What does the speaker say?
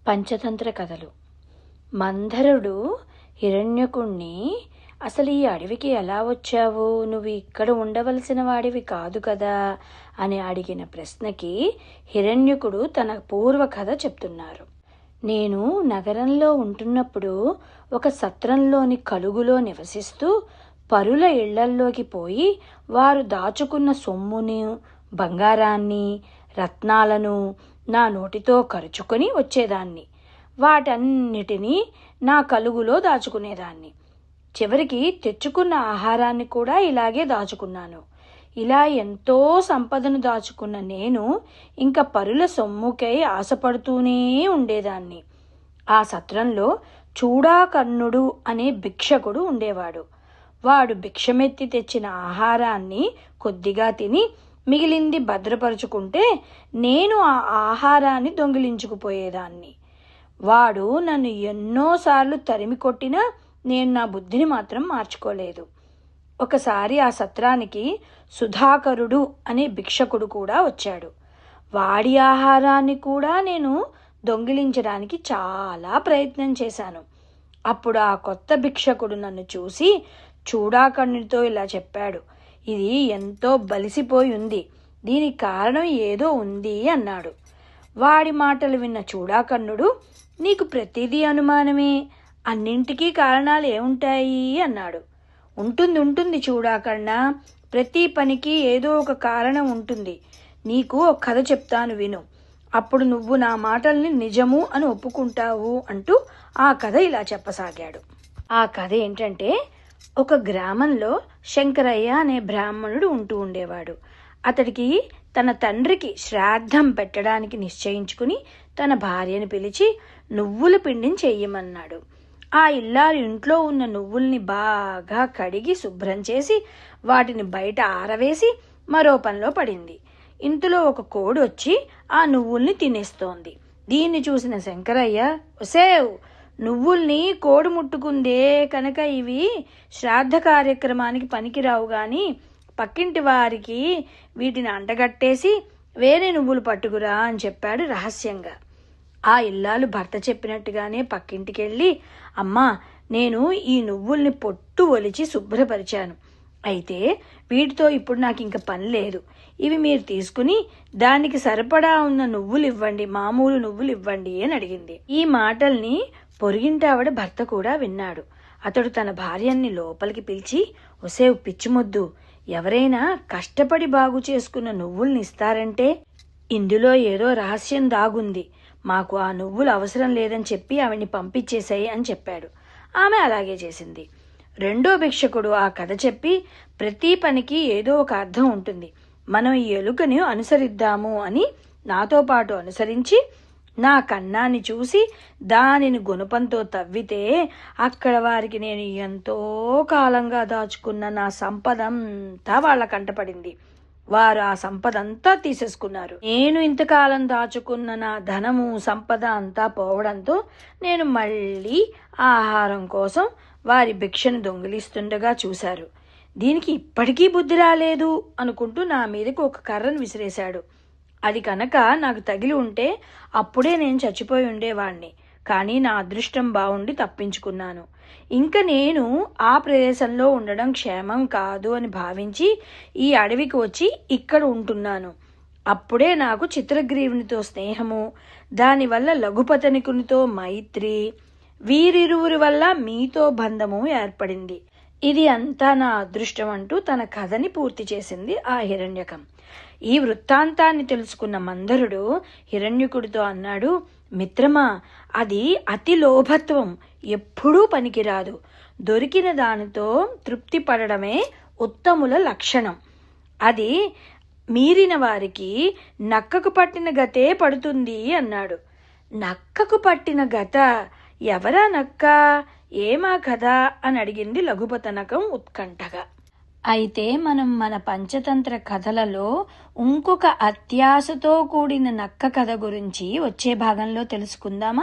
పంచతంత్ర కథలు. మందరుడు హిరణ్యకుణ్ణి, అసలు ఈ అడవికి ఎలా వచ్చావు, నువ్వు ఇక్కడ ఉండవలసిన వాడివి కాదు కదా అని అడిగిన ప్రశ్నకి హిరణ్యకుడు తన పూర్వ కథ చెప్తున్నారు. నేను నగరంలో ఉంటున్నప్పుడు ఒక సత్రంలోని కలుగులో నివసిస్తూ పరుల ఇళ్లల్లోకి పోయి వారు దాచుకున్న సొమ్ముని, బంగారాన్ని, రత్నాలను నా నోటితో కరుచుకొని వచ్చేదాన్ని. వాటన్నిటినీ నా కలుగులో దాచుకునేదాన్ని. చివరికి తెచ్చుకున్న ఆహారాన్ని కూడా ఇలాగే దాచుకున్నాను. ఇలా ఎంతో సంపదను దాచుకున్న నేను ఇంకా పరుల సొమ్ముకై ఆశపడుతూనే ఉండేదాన్ని. ఆ సత్రంలో చూడాకర్ణుడు అనే భిక్షకుడు ఉండేవాడు. వాడు భిక్షమెత్తి తెచ్చిన ఆహారాన్ని కొద్దిగా తిని మిగిలింది భద్రపరుచుకుంటే నేను ఆ ఆహారాన్ని దొంగిలించుకుపోయేదాన్ని. వాడు నన్ను ఎన్నోసార్లు తరిమి కొట్టినా నేను నా బుద్ధిని మాత్రం మార్చుకోలేదు. ఒకసారి ఆ సత్రానికి సుధాకరుడు అనే భిక్షకుడు కూడా వచ్చాడు. వాడి ఆహారాన్ని కూడా నేను దొంగిలించడానికి చాలా ప్రయత్నం చేశాను. అప్పుడు ఆ కొత్త భిక్షకుడు నన్ను చూసి చూడాకర్ణుడితో ఇలా చెప్పాడు, ఇది ఎంతో బలిసిపోయి ఉంది, దీనికి కారణం ఏదో ఉంది అన్నాడు. వాడి మాటలు విన్న చూడాకర్ణుడు, నీకు ప్రతిదీ అనుమానమే, అన్నింటికీ కారణాలు ఏముంటాయి అన్నాడు. ఉంటుంది చూడాకర్ణ, ప్రతి పనికి ఏదో ఒక కారణం ఉంటుంది. నీకు ఒక కథ చెప్తాను విను, అప్పుడు నువ్వు నా మాటల్ని నిజము అని ఒప్పుకుంటావు అంటూ ఆ కథ ఇలా చెప్పసాగాడు. ఆ కథ ఏంటంటే, ఒక గ్రామంలో శంకరయ్య అనే బ్రాహ్మణుడు ఉంటూ ఉండేవాడు. అతడికి తన తండ్రికి శ్రాద్ధం పెట్టడానికి నిశ్చయించుకుని తన భార్యను పిలిచి నువ్వుల పిండిని చెయ్యమన్నాడు. ఆ ఇల్లాలు ఇంట్లో ఉన్న నువ్వుల్ని బాగా కడిగి శుభ్రం చేసి వాటిని బయట ఆరవేసి మరో పనిలో పడింది. ఇంతలో ఒక కోడి వచ్చి ఆ నువ్వుల్ని తినేస్తోంది. దీన్ని చూసిన శంకరయ్య, ఒసేవ్, నువ్వుల్ని కోడి ముట్టుకుందే కనుక ఇవి శ్రాద్ధ కార్యక్రమానికి పనికిరావు గాని పక్కింటి వారికి వీటిని అంటగట్టేసి వేరే నువ్వులు పట్టుకురా అని చెప్పాడు రహస్యంగా. ఆ ఇల్లాలు భర్త చెప్పినట్టుగానే పక్కింటికెళ్ళి, అమ్మా, నేను ఈ నువ్వుల్ని పొట్టు ఒలిచి శుభ్రపరిచాను, అయితే వీటితో ఇప్పుడు నాకు ఇంక పని లేదు, ఇవి మీరు తీసుకుని దానికి సరిపడా ఉన్న నువ్వులు ఇవ్వండి, మామూలు నువ్వులు ఇవ్వండి అని అడిగింది. ఈ మాటల్ని పొరిగింటావిడ భర్త కూడా విన్నాడు. అతడు తన భార్యని లోపలికి పిలిచి, ఒసేవ్ పిచ్చిమొద్దు, ఎవరైనా కష్టపడి బాగు చేసుకున్న నువ్వుల్ని ఇస్తారంటే ఇందులో ఏదో రహస్యం దాగుంది, మాకు ఆ నువ్వులు అవసరం లేదని చెప్పి ఆవిడ్ని పంపించేశాయి అని చెప్పాడు. ఆమె అలాగే చేసింది. రెండో భిక్షకుడు ఆ కథ చెప్పి, ప్రతి పనికి ఏదో ఒక అర్థం ఉంటుంది, మనం ఈ ఎలుకని అనుసరిద్దాము అని నాతో పాటు అనుసరించి నా కన్నాన్ని చూసి దానిని గుణపంతో తవ్వితే అక్కడ వారికి నేను ఎంతో కాలంగా దాచుకున్న నా సంపద అంతా వాళ్ళ కంటపడింది. వారు ఆ సంపద అంతా తీసేసుకున్నారు. నేను ఇంతకాలం దాచుకున్న నా ధనము, సంపద అంతా పోవడంతో నేను మళ్ళీ ఆహారం కోసం వారి భిక్షను దొంగిలిస్తుండగా చూశారు. దీనికి ఇప్పటికీ బుద్ధి రాలేదు అనుకుంటూ నా మీదకు ఒక కర్రను విసిరేశాడు. అది కనుక నాకు తగిలి ఉంటే అప్పుడే నేను చచ్చిపోయి ఉండేవాణ్ణి, కానీ నా అదృష్టం బాగుండి తప్పించుకున్నాను. ఇంకా నేను ఆ ప్రదేశంలో ఉండడం క్షేమం కాదు అని భావించి ఈ అడవికి వచ్చి ఇక్కడ ఉంటున్నాను. అప్పుడే నాకు చిత్రగ్రీవునితో స్నేహము, దానివల్ల లఘుపతనికునితో మైత్రి, వీరిరువురి వల్ల మీతో బంధము ఏర్పడింది. ఇది అంతా నా అదృష్టం అంటూ తన కథని పూర్తి చేసింది ఆ హిరణ్యకం. ఈ వృత్తాంతాన్ని తెలుసుకున్న మందరుడు హిరణ్యకుడితో అన్నాడు, మిత్రమా, అది అతి లోభత్వం ఎప్పుడూ పనికిరాదు. దొరికిన దానితో తృప్తి పడడమే ఉత్తముల లక్షణం. అది మీరిన వారికి నక్కకు పట్టిన గతే పడుతుంది అన్నాడు. నక్కకు పట్టిన గత? ఎవరా నక్క, ఏమా కథ అని అడిగింది లఘుపతనకం ఉత్కంఠగా. అయితే మనం మన పంచతంత్ర కథలలో ఇంకొక అత్యాశతో కూడిన నక్క కథ గురించి వచ్చే భాగంలో తెలుసుకుందామా?